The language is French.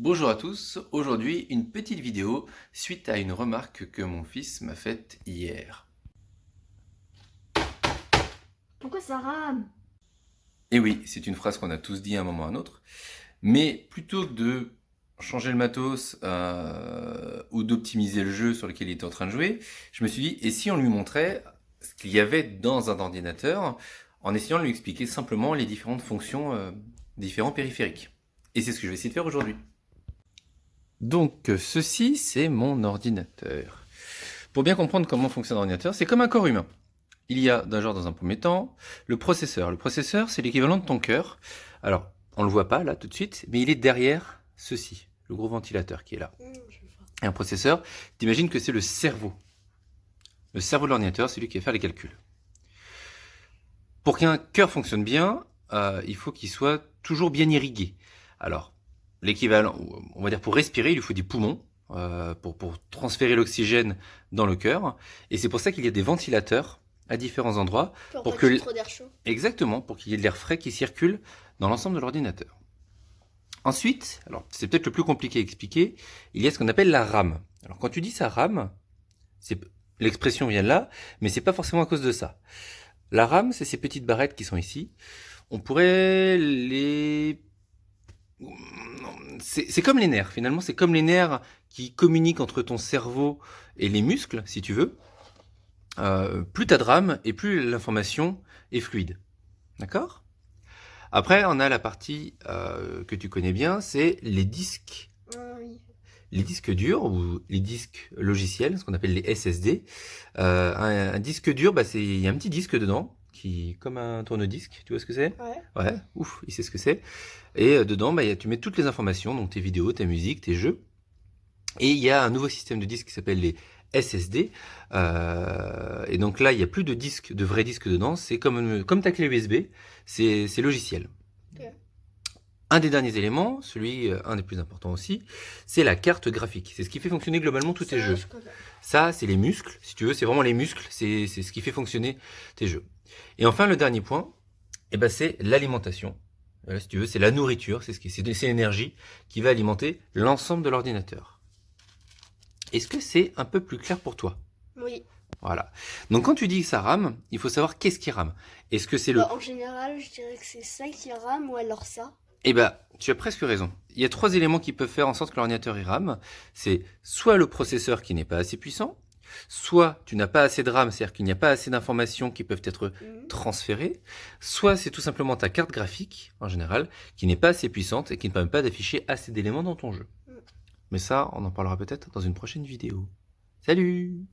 Bonjour à tous, aujourd'hui une petite vidéo suite à une remarque que mon fils m'a faite hier. Pourquoi ça rame? Et oui, c'est une phrase qu'on a tous dit à un moment ou à un autre, mais plutôt que de changer le matos ou d'optimiser le jeu sur lequel il était en train de jouer, je me suis dit, et si on lui montrait ce qu'il y avait dans un ordinateur en essayant de lui expliquer simplement les différentes fonctions différents périphériques. Et c'est ce que je vais essayer de faire aujourd'hui. Donc ceci, c'est mon ordinateur. Pour bien comprendre comment fonctionne un ordinateur, c'est comme un corps humain. Il y a d'un genre dans un premier temps le processeur. Le processeur, c'est l'équivalent de ton cœur. Alors, on le voit pas là tout de suite, mais il est derrière ceci, le gros ventilateur qui est là. Et un processeur, t'imagines que c'est le cerveau. Le cerveau de l'ordinateur, c'est lui qui va faire les calculs. Pour qu'un cœur fonctionne bien, il faut qu'il soit toujours bien irrigué. Alors, l'équivalent, on va dire pour respirer, il lui faut des poumons. Pour transférer l'oxygène dans le cœur. Et c'est pour ça qu'il y a des ventilateurs à différents endroits. Pour qu'il y ait trop d'air chaud. Exactement, pour qu'il y ait de l'air frais qui circule dans l'ensemble de l'ordinateur. Ensuite, alors c'est peut-être le plus compliqué à expliquer, il y a ce qu'on appelle la RAM. Alors quand tu dis ça RAM, l'expression vient de là, mais c'est pas forcément à cause de ça. La RAM, c'est ces petites barrettes qui sont ici. On pourrait les... C'est comme les nerfs, finalement, c'est comme les nerfs qui communiquent entre ton cerveau et les muscles, si tu veux. Plus tu as de RAM et plus l'information est fluide. D'accord ? Après, on a la partie que tu connais bien, c'est les disques. Oui. Les disques durs ou les disques logiciels, ce qu'on appelle les SSD. Un disque dur, il y a un petit disque dedans, qui comme un tourne-disque, tu vois ce que c'est ? Ouais. Ouais, ouf, il sait ce que c'est. Et dedans, tu mets toutes les informations, donc tes vidéos, ta musique, tes jeux. Et il y a un nouveau système de disques qui s'appelle les SSD. Et donc là, il n'y a plus de disques, de vrais disques dedans. C'est comme ta clé USB, c'est logiciel. Ok. Un des derniers éléments, un des plus importants aussi, c'est la carte graphique. C'est ce qui fait fonctionner globalement tous tes jeux. Ça, c'est les muscles, si tu veux, c'est vraiment les muscles, c'est ce qui fait fonctionner tes jeux. Et enfin, le dernier point, c'est l'alimentation. Si tu veux, c'est la nourriture, c'est l'énergie qui va alimenter l'ensemble de l'ordinateur. Est-ce que c'est un peu plus clair pour toi ? Oui. Voilà. Donc quand tu dis que ça rame, il faut savoir qu'est-ce qui rame. Est-ce que c'est En général, je dirais que c'est ça qui rame ou alors ça. Tu as presque raison. Il y a 3 éléments qui peuvent faire en sorte que l'ordinateur il rame. C'est soit le processeur qui n'est pas assez puissant, soit tu n'as pas assez de RAM, c'est-à-dire qu'il n'y a pas assez d'informations qui peuvent être transférées, soit c'est tout simplement ta carte graphique, en général, qui n'est pas assez puissante et qui ne permet pas d'afficher assez d'éléments dans ton jeu. Mais ça, on en parlera peut-être dans une prochaine vidéo. Salut!